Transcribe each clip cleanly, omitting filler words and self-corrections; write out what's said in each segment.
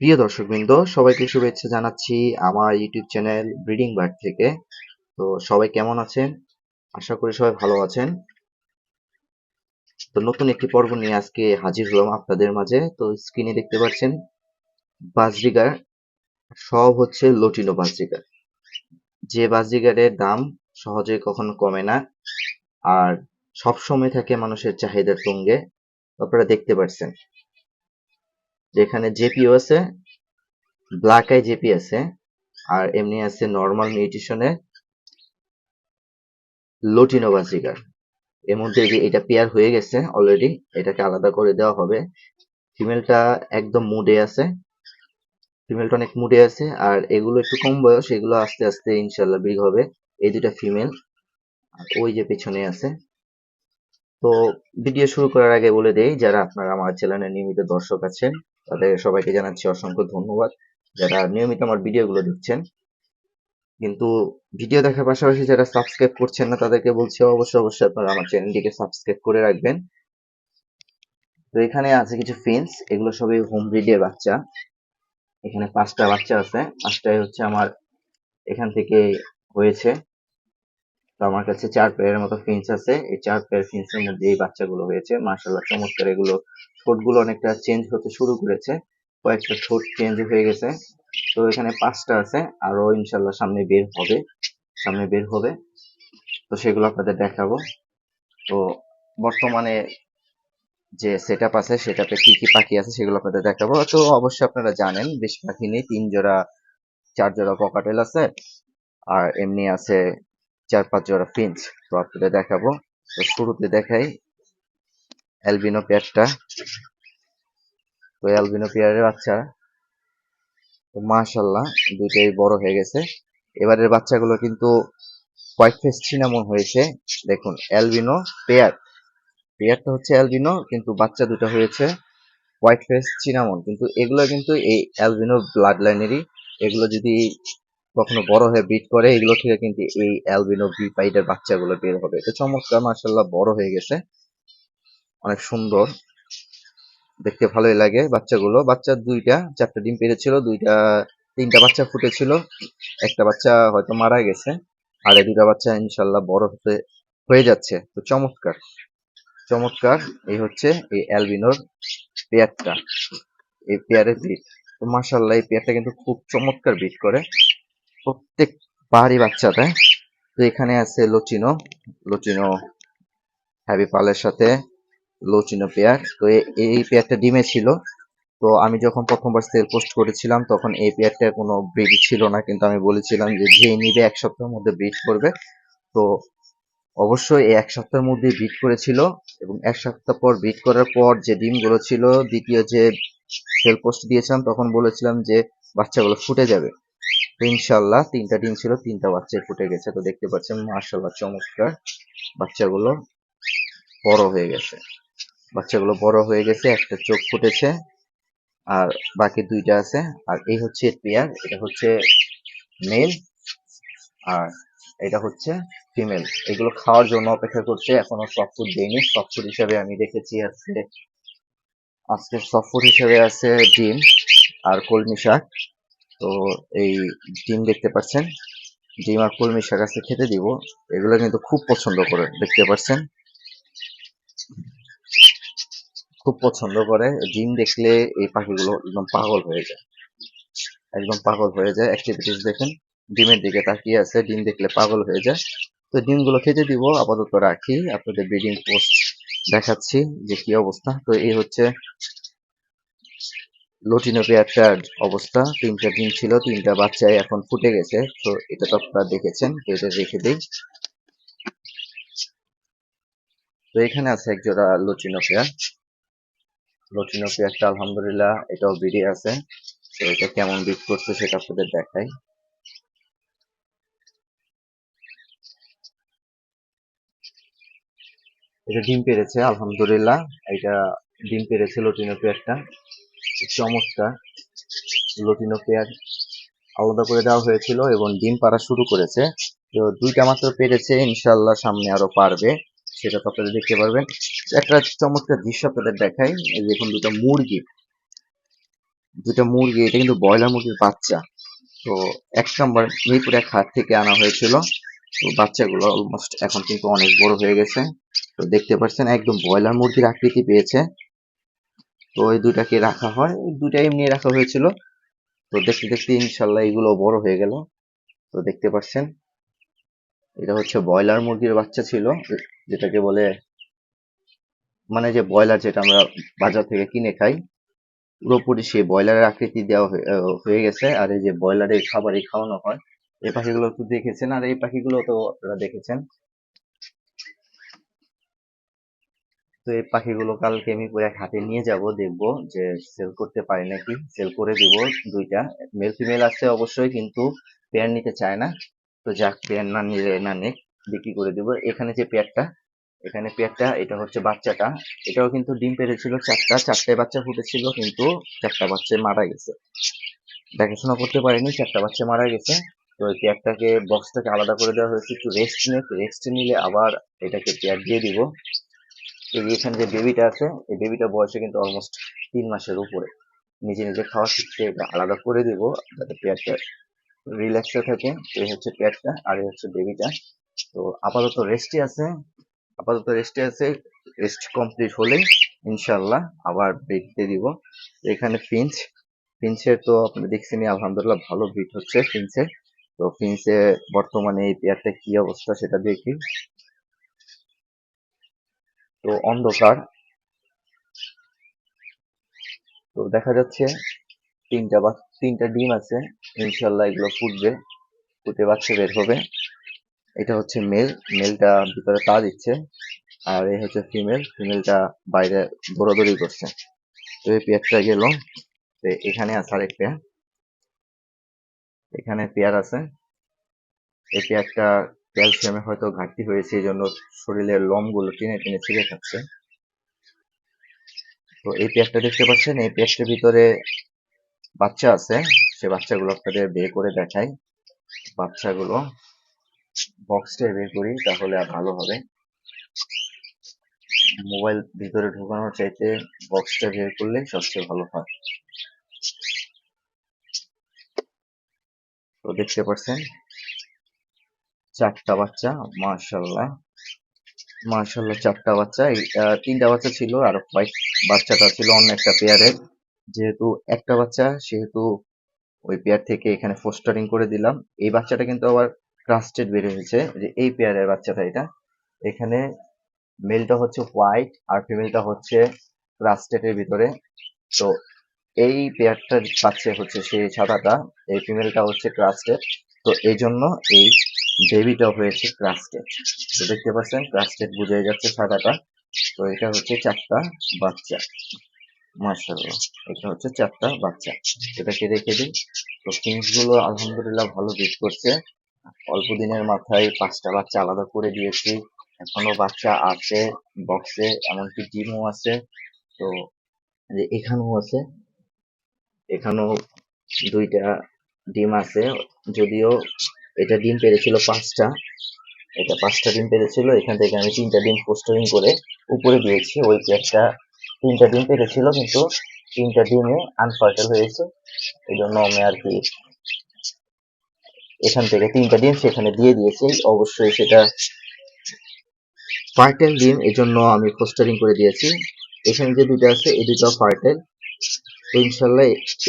প্রিয় দর্শকবৃন্দ, সবাইকে শুভেচ্ছা জানাচ্ছি আমার ইউটিউব চ্যানেল ব্রিডিং বার্ড থেকে। তো সবাই কেমন আছেন? আশা করি সবাই ভালো আছেন। তো নতুন একটি পর্ব নিয়ে আজকে হাজির হলাম আপনাদের মাঝে। তো স্ক্রিনে দেখতে পাচ্ছেন বাজরিগার, সব হচ্ছে লটিনো বাজরিগার। যে বাজরিগারের দাম সহজে কখনো কমে না, আর সব সময় থাকে মানুষের চাহিদার তুঙ্গে। আপনারা দেখতে পাচ্ছেন যেখানে জেপিও আছে, ব্ল্যাক আই জেপি আছে, আর এমনি আছে নর্মাল মিউটেশনে লটিনো বাজরিগার। এর মধ্যে এটা পেয়ার হয়ে গেছে অলরেডি, এটাকে আলাদা করে দেওয়া হবে। ফিমেলটা একদম মুডে আছে, ফিমেলটা অনেক মুডে আছে, আর এগুলো একটু কম বয়স, এগুলো আস্তে আস্তে ইনশাল্লাহ বিগ হবে। এই দুটা ফিমেল, আর ওই যে পেছনে আছে। তো ভিডিও শুরু করার আগে বলে দেই, যারা আপনারা আমার চ্যানেলের নিয়মিত দর্শক আছেন তাদের সবাইকে জানাচ্ছি অসংখ্য ধন্যবাদ, যারা নিয়মিত আমার ভিডিওগুলো দেখছেন। কিন্তু ভিডিও দেখার পাশাপাশি যারা সাবস্ক্রাইব করছেন না তাদেরকে বলছি অবশ্যই আপনারা আমার চ্যানেলটিকে সাবস্ক্রাইব করে রাখবেন। তো এখানে আছে কিছু ফিন্স, এগুলো সবই হোম ব্রিডের বাচ্চা। এখানে 5টা বাচ্চা আছে, 5টাই হচ্ছে আমার এখান থেকে হয়েছে। তো আমার কাছে 4 পেয়ারের মতো ফিন্স আছে, এই 4 পেয়ার ফিন্সের মধ্যে এই বাচ্চাগুলো হয়েছে। মাশাআল্লাহ চমৎকার। এগুলো ঠোঁটগুলো অনেকটা চেঞ্জ হতে শুরু করেছে, কয়েকটা ঠোঁট চেঞ্জ হয়ে গেছে। তো এখানে 5টা আছে, আরো ইনশাল্লাহ সামনে বের হবে। তো সেগুলো আপনাদের দেখাবো। তো বর্তমানে যে সেটআপ আছে, সেটআপে কি কি পাখি আছে সেগুলো আপনাদের দেখাবো। তো অবশ্যই আপনারা জানেন বেশি পাখি নেই, 4 জোড়া ককাটেল আছে, আর এমনি আছে 4-5 জোড়া ফিঞ্চ। তো আপনাদের দেখাবো। তো শুরুতে দেখাই অ্যালবিনো পেয়ারটা। তো অ্যালবিনো পেয়ারের বাচ্চা তো মাশাল্লাহ দুইটাই বড় হয়ে গেছে। এবারের বাচ্চাগুলো কিন্তু হোয়াইট ফেস সিনামন হয়েছে। দেখুন অ্যালবিনো পেয়ারটা হচ্ছে অ্যালবিনো, কিন্তু বাচ্চা দুটো হয়েছে হোয়াইট ফেস চিনামন। কিন্তু এগুলো কিন্তু এই অ্যালবিনো ব্লাড লাইনেরই। এগুলো যদি কখনো বড় হয়ে ব্রিড করে, এগুলো থেকে কিন্তু এই অ্যালবিনো বি পাইডের বাচ্চাগুলো বের হবে। তো চমৎকার, মাশাআল্লাহ বড় হয়ে গেছে, অনেক সুন্দর, দেখতে ভালোই লাগে বাচ্চাগুলো। বাচ্চা 4টা ডিম পেড়েছিল, 3টা বাচ্চা ফুটেছিল, একটা বাচ্চা হয়তো মারা গেছে, আর এই 2টা বাচ্চা ইনশাল্লাহ বড় হয়ে যাচ্ছে। তো চমৎকার এই হচ্ছে এই অ্যালবিনোর পেয়ারটা, এই পেয়ারের ব্রিড। তো মাশাআল্লাহ এই পেয়ারটা কিন্তু খুব চমৎকার ব্রিড করে, প্রত্যেক বাড়ি বাচ্চা দেয়। তো এখানে আছে লোচিনো হ্যাভি পালের সাথে লোচিনো পেয়ার। তো এই পেয়ারটা ডিমে ছিল। তো আমি যখন প্রথমবার সেল পোস্ট করেছিলাম তখন এই পেয়ারটার কোনো ব্রিড ছিল না, কিন্তু আমি বলেছিলাম যে নিবে 1 সপ্তাহের মধ্যে ব্রিড করবে। তো অবশ্যই এই 1 সপ্তাহের মধ্যে ব্রিড করেছিল, এবং 1 সপ্তাহ পর ব্রিড করার পর যে ডিমগুলো ছিল, দ্বিতীয় যে সেল পোস্ট দিয়েছিলাম তখন বলেছিলাম যে বাচ্চাগুলো ফুটে যাবে। তো ইনশাল্লাহ 3টা ডিম ছিল, 3টা বাচ্চাই ফুটে গেছে। তো দেখতে পাচ্ছেন মাশাআল্লাহ চমৎকার, বাচ্চাগুলো বড় হয়ে গেছে। একটা চোখ ফুটেছে, আর বাকি 2টা আছে। আর এই হচ্ছে পেয়ার, এটা হচ্ছে মেল, আর এটা হচ্ছে ফিমেল। এগুলো খাওয়ার জন্য অপেক্ষা করছে, এখনো সফট ফুড দেয়নি। সফট ফুড হিসেবে আমি রেখেছি আজকে সফট ফুড হিসেবে আছে ডিম আর কলমি শাক। তো এই ডিম দেখতে পাচ্ছেন, ডিম আর কলমি শাক আছে, খেতে দিব। এগুলো কিন্তু খুব পছন্দ করে, দেখতে পাচ্ছেন খুব পছন্দ করে। ডিম দেখলে এই পাখিগুলো একদম পাগল হয়ে যায়। অ্যাক্টিভিটিস দেখেন, ডিমের দিকে তাকিয়ে আছে, ডিম দেখলে পাগল হয়ে যায়। তো ডিমগুলো খেতে দিব, আপাতত রাখি, আপনাদের ব্রিডিং পোস্ট দেখাচ্ছি যে কি অবস্থা। তো এই হচ্ছে লটিনো পেয়ারটার অবস্থা। 3টা ডিম ছিল, 3টা বাচ্চায় এখন ফুটে গেছে। তো এটা তো আপনারা দেখেছেন, তো এটা রেখে দিই। তো এখানে আছে এক জোড়া লটিনো পেয়ারটা আলহামদুলিল্লাহ এটাও ব্রিডে আছে। তো এটা কেমন ব্রিড করছে সেটা আপনাদের দেখাই। এটা ডিম পেড়েছে আলহামদুলিল্লাহ, এটা ডিম পেড়েছে লটিনো পেয়ারটা, চমৎকার। লটিনো পেয়ার আলাদা করে দেওয়া হয়েছিল এবং ডিম পাড়া শুরু করেছে। তো 2টা মাত্র পেরেছে, ইনশাল্লাহ সামনে আরো পারবে, সেটা তো আপনারা দেখতে পারবেন। একটা চমৎকার দৃশ্য আপনাদের দেখাই, এই দেখুন 2টা মুরগি, দুইটা মুরগি, এটা কিন্তু ব্রয়লার মুরগির বাচ্চা। তো 1 নম্বর মিরপুর 1 হাট থেকে আনা হয়েছিল। তো বাচ্চাগুলো অলমোস্ট এখন কিন্তু অনেক বড় হয়ে গেছে। তো দেখতে পাচ্ছেন একদম ব্রয়লার মুরগির আকৃতি পেয়েছে। তো এই দুইটাকে রাখা হয়, এই দুইটা এমনি রাখা হয়েছিল। তো দেখতে দেখতে ইনশাল্লাহ এগুলো বড় হয়ে গেল। তো দেখতে পাচ্ছেন এটা হচ্ছে ব্রয়লার মুরগির বাচ্চা ছিল, যেটাকে বলে মানে যে ব্রয়লার যেটা আমরা বাজার থেকে কিনে খাই, পুরোপুরি সেই ব্রয়লারের আকৃতি দেওয়া হয়ে গেছে। আর এই যে ব্রয়লারের খাবারই খাওয়ানো হয়, এই পাখিগুলো তো দেখেছেন, আর এই পাখিগুলো তো আপনারা দেখেছেন। তো এই পাখিগুলো কালকে আমি পুরো হাটে নিয়ে যাব, দেখবো যে সেল করতে পারি নাকি। সেল করে দিব দুইটা। মেল ফিমেল আছে অবশ্যই, কিন্তু পেয়ার নিতে চায় না। তো যাক, পেয়ার না নিলে না নিক, বিক্রি করে দিব। এখানে যে পেয়ারটা, এখানে পেয়ারটা, এটা হচ্ছে বাচ্চাটা। এটাও কিন্তু ডিম পেড়েছিল চারটায় বাচ্চা ফুটেছিল, কিন্তু 4টা বাচ্চা মারা গেছে। দেখাশোনা করতে পারিনি, 4টা বাচ্চা মারা গেছে। তো ওই পেয়ারটাকে বক্স থেকে আলাদা করে দেওয়া হয়েছে, একটু রেস্ট নিলে আবার এটাকে পেয়ার দিয়ে দিব। এই যে এখানে যে বেবিটা আছে, এই বেবিটা বয়সে কিন্তু অলমোস্ট 3 মাসের উপরে। নিজে নিজে খাওয়া শিখছে, এটা আলাদা করে দিব যাতে পেয়ারটা রিল্যাক্সে থাকে। তো এই হচ্ছে পেয়ারটা, আর এই হচ্ছে বেবিটা। তো আপাতত রেস্টে আছে, রেস্ট কমপ্লিট হলে ইনশাল্লাহ আবার ব্রিড দিয়ে দিব। এখানে ফিঞ্চের তো আপনি দেখছেনই, আলহামদুলিল্লাহ ভালো ব্রিড হচ্ছে ফিঞ্চের। তো ফিঞ্চে বর্তমানে এই পেয়ারটা কি অবস্থা সেটা দেখি। তো অন্ধকার, তো দেখা যাচ্ছে তিনটা ডিম আছে। ইনশাল্লাহ এগুলো ফুটবে, ফুটে বাচ্চা বের হবে। এটা হচ্ছে মেলটা ভিতরে তা দিচ্ছে, আর এই হচ্ছে ফিমেলটা বাইরে দৌড়াদৌড়ি করছে। তো এই পেয়ারটা গেল। তো এখানে আছে আরেকটা, এখানে পেয়ার আছে। এই পেয়ারটা ক্যালসিয়ামে হয়তো ঘাটতি হয়েছে, এই জন্য শরীরের লোমগুলো টেনে টেনে ছিঁড়ে খাচ্ছে। তো এই পেয়ারটা দেখতে পাচ্ছেন, এই পেয়ারটার ভিতরে বাচ্চা আছে। সে বাচ্চাগুলো আপনাদের বের করে দেখাই। বাচ্চাগুলো বক্সটা বের করি, তাহলে আর ভালো হবে। মোবাইল ভিতরে ঢোকানোর চাইতে বক্সটা বের করলে সবচেয়ে ভালো হয়। তো দেখতে পাচ্ছেন 4টা বাচ্চা, মাশাল্লাহ মাশাল্লাহ 4টা বাচ্চা। 3টা বাচ্চা ছিল, আর হোয়াইট বাচ্চাটা ছিল অন্য একটা পেয়ারের। যেহেতু একটা বাচ্চা, সেহেতু ওই পেয়ার থেকে এখানে ফোস্টারিং করে দিলাম। এই বাচ্চাটা কিন্তু আবার ক্রাস্টেড বের হয়েছে, যে এই পেয়ারের বাচ্চাটা এটা। এখানে মেলটা হচ্ছে হোয়াইট, আর ফিমেলটা হচ্ছে ক্রাস্টেড এর ভিতরে। তো এই পেয়ারটার বাচ্চা হচ্ছে সেই সাদাটা, এই ফিমেলটা হচ্ছে ক্রাস্টেড। তো এই জন্য এই বেবিটা হয়েছে ক্রাস্টেড। তো দেখতে পাচ্ছেন ক্রাস্টেড বোঝাই যাচ্ছে সাদাটা। তো এটা হচ্ছে 4টা বাচ্চা, মাশাআল্লাহ। এটা হচ্ছে 4টা বাচ্চা, এটাকে রেখে দিই। তো ফিন্স গুলো আলহামদুলিল্লাহ ভালো ব্রিড করছে। অল্প দিনের মাথায় 5টা বাচ্চা আলাদা করে দিয়েছি, এখনো বাচ্চা আছে বক্সে, এমনকি ডিমও আছে। তো এখানেও আছে, এখানেও 2টা ডিম আছে। যদিও এটা ডিম পেড়েছিল 5টা, এটা 5টা ডিম পেড়েছিল। এখান থেকে আমি 3টা ডিম পোস্টারিং করে উপরে দিয়েছি। ওই পেয়ারটা 3টা ডিম পেড়েছিল, কিন্তু 3টা ডিমে আনফার্টাইল হয়েছে। এই জন্য আমি আর কি এখান থেকে 3টা ডিম সেখানে দিয়ে দিয়েছি। অবশ্যই সেটা ফার্টাইল ডিম, এই জন্য আমি পোস্টারিং করে দিয়েছি। এখানে যে 2টা আছে, এই 2টাও ফার্টাইল। তো ইনশাল্লাহ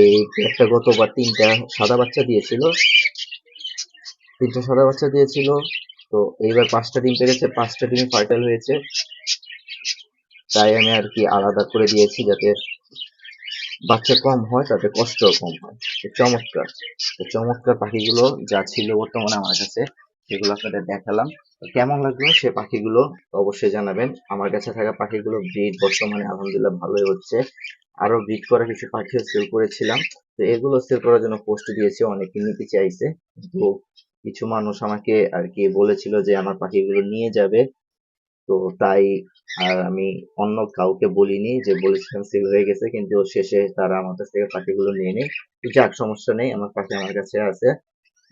এই একটা গতবার 3টা সাদা বাচ্চা দিয়েছিল, 3টা সাদা বাচ্চা দিয়েছিল। তো এইবার 5টা ডিম পেড়েছে, 5টা ডিম ফার্টাইল হয়েছে। তাই আমি আর কি আলাদা করে দিয়েছি, যাতে বাচ্চা কম হয়, তাতে কষ্টও কম হয়। তো চমৎকার, তো চমৎকার পাখিগুলো যা ছিল বর্তমানে আমার কাছে, সেগুলো আপনাদের দেখালাম। তো কেমন লাগলো সে পাখিগুলো অবশ্যই জানাবেন। আমার কাছে থাকা পাখিগুলো ব্রিড বর্তমানে আলহামদুলিল্লাহ ভালোই হচ্ছে। আরো ব্রিড করা কিছু পাখিও সেল করেছিলাম। তো এগুলো সেল করার জন্য পোস্ট দিয়েছি, অনেকে নিতে চাইছে। তো কিছু মানুষ আমাকে আর কি বলেছিল যে আমার পাখিগুলো নিয়ে যাবে। তো তাই আর আমি অন্য কাউকে বলিনি, যে বলেছিলাম সেল হয়ে গেছে, কিন্তু শেষে তারা আমার কাছ থেকে পাখিগুলো নিয়ে নেয়। তো যাক, সমস্যা নেই, আমার পাখি আমার কাছে আছে,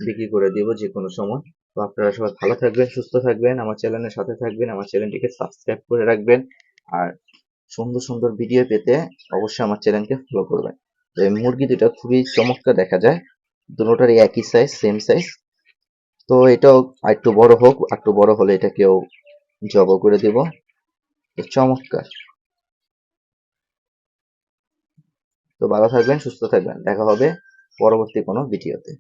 বিক্রি করে দিব যে কোনো সময়। তো আপনারা সবাই ভালো থাকবেন, সুস্থ থাকবেন, আমার চ্যানেলের সাথে থাকবেন, আমার চ্যানেলটিকে সাবস্ক্রাইব করে রাখবেন। আর সুন্দর সুন্দর ভিডিও পেতে অবশ্যই আমার চ্যানেলকে ফলো করবেন। এই মুরগি দুটা খুবই চমৎকার দেখা যায়, দুটোটারই একই সাইজ, সেম সাইজ। তো এটাও আরেকটু বড় হোক, একটু বড় হলে এটাকেও জব করে দিব। তো চমৎকার। তো ভালো থাকবেন, সুস্থ থাকবেন, দেখা হবে পরবর্তী কোনো ভিডিওতে।